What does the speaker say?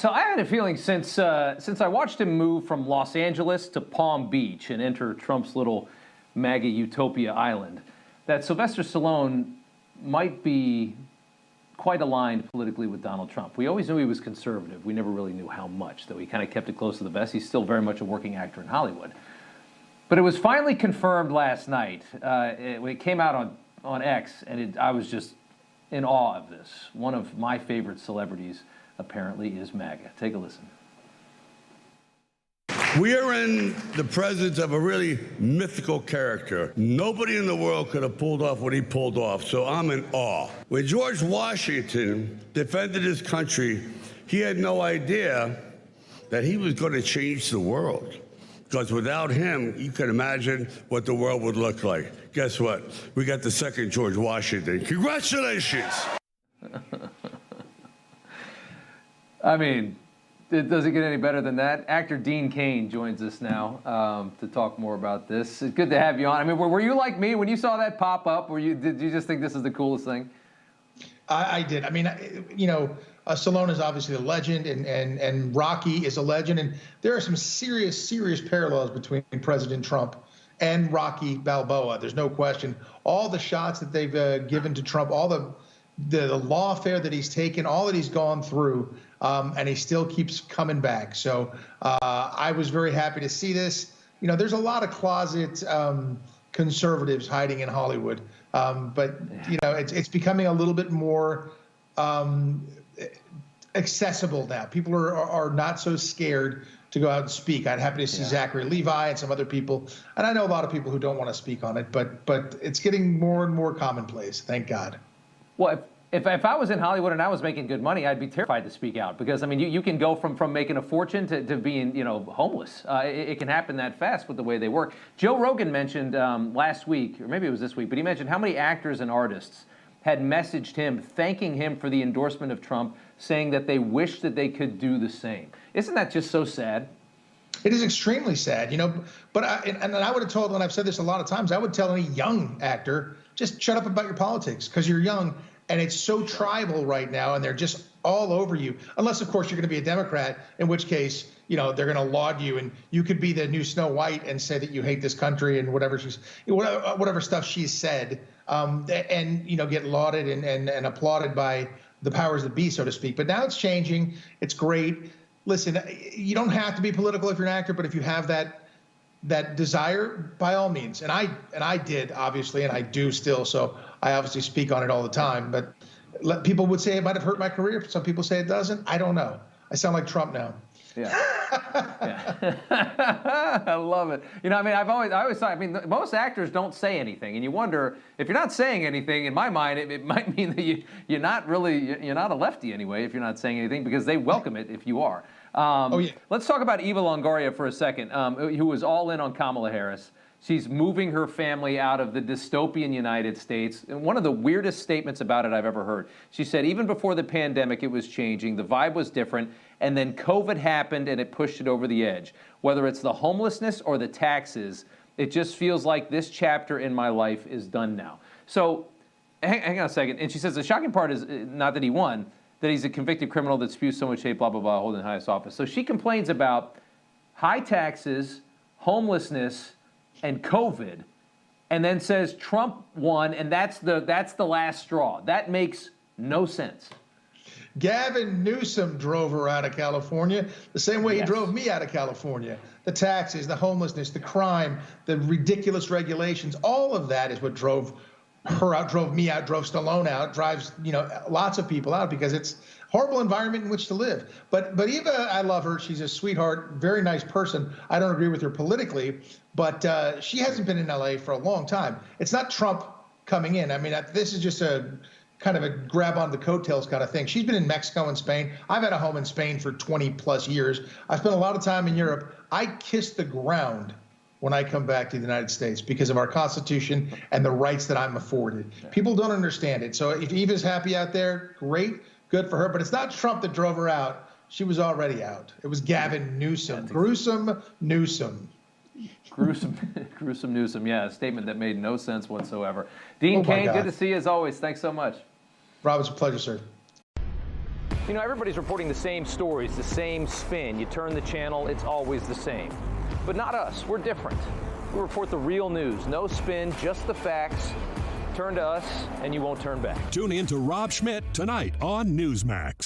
So I had a feeling since I watched him move from Los Angeles to Palm Beach and enter Trump's little MAGA utopia island, that Sylvester Stallone might be quite aligned politically with Donald Trump. We always knew he was conservative. We never really knew how much, though he kind of kept it close to the vest. He's still very much a working actor in Hollywood. But it was finally confirmed last night when it came out on X, and I was just in awe of this. One of my favorite celebrities apparently is MAGA. Take a listen. We are in the presence of a really mythical character. Nobody in the world could have pulled off what he pulled off, so I'm in awe. When George Washington defended his country, he had no idea that he was going to change the world. Because without him, you can imagine what the world would look like. Guess what? We got the second George Washington. Congratulations! I mean, does it get any better than that? Actor Dean Cain joins us now to talk more about this. It's good to have you on. I mean, were you like me when you saw that pop up? Did you just think this is the coolest thing? I did. I mean, you know, Stallone is obviously a legend, and Rocky is a legend, and there are some serious parallels between President Trump and Rocky Balboa. There's no question. All the shots that they've given to Trump, all the lawfare that he's taken, all that he's gone through, and he still keeps coming back. So I was very happy to see this. You know, there's a lot of closet conservatives hiding in Hollywood, but you know, it's becoming a little bit more accessible now. People are not so scared to go out and speak. I'd happy to see Zachary Levi and some other people, and I know a lot of people who don't want to speak on it, but it's getting more and more commonplace. Thank God. Well, if I was in Hollywood and I was making good money, I'd be terrified to speak out, because I mean, you can go from making a fortune to being, you know, homeless. It can happen that fast with the way they work. Joe Rogan mentioned last week, or maybe it was this week, but he mentioned how many actors and artists had messaged him thanking him for the endorsement of Trump, saying that they wish that they could do the same. Isn't that just so sad? It is extremely sad, you know, but I would have told, and I've said this a lot of times, I would tell any young actor, just shut up about your politics, because you're young, and it's so tribal right now, and they're just all over you. Unless, of course, you're going to be a Democrat, in which case, you know, they're going to laud you, and you could be the new Snow White and say that you hate this country and whatever stuff she's said, and you know, get lauded and applauded by the powers that be, so to speak. But now it's changing. It's great. Listen, you don't have to be political if you're an actor, but if you have that desire, by all means. And I did, obviously, and I do still. So I obviously speak on it all the time. But people would say it might have hurt my career. Some people say it doesn't. I don't know. I sound like Trump now. Yeah. Yeah. I love it. You know, I mean, I always thought, I mean, most actors don't say anything, and you wonder if you're not saying anything. In my mind, it might mean that you're not a lefty anyway if you're not saying anything, because they welcome it if you are. Let's talk about Eva Longoria for a second, who was all in on Kamala Harris. She's moving her family out of the dystopian United States. And one of the weirdest statements about it I've ever heard. She said even before the pandemic, it was changing. The vibe was different. And then COVID happened and it pushed it over the edge. Whether it's the homelessness or the taxes, it just feels like this chapter in my life is done now. So hang on a second. And she says the shocking part is not that he won, that he's a convicted criminal that spews so much hate, blah, blah, blah, holding the highest office. So she complains about high taxes, homelessness, and COVID, and then says Trump won, and that's the last straw. That makes no sense. Gavin Newsom drove her out of California the same way he drove me out of California. The taxes, the homelessness, the crime, the ridiculous regulations, all of that is what drove her out, drove me out, drove Stallone out, drives, you know, lots of people out, because it's a horrible environment in which to live. But Eva, I love her. She's a sweetheart, very nice person. I don't agree with her politically, but she hasn't been in LA for a long time. It's not Trump coming in. I mean, this is just a kind of a grab on the coattails kind of thing. She's been in Mexico and Spain. I've had a home in Spain for 20 plus years. I spent a lot of time in Europe. I kiss the ground when I come back to the United States because of our Constitution and the rights that I'm afforded. People don't understand it. So if Eva's happy out there, great, good for her. But it's not Trump that drove her out. She was already out. It was Gavin Newsom. Gruesome Newsom. Gruesome Newsom, yeah, a statement that made no sense whatsoever. Dean Cain, good to see you as always. Thanks so much. Rob, it's a pleasure, sir. You know, everybody's reporting the same stories, the same spin. You turn the channel, it's always the same. But not us. We're different. We report the real news. No spin, just the facts. Turn to us, and you won't turn back. Tune in to Rob Schmitt tonight on Newsmax.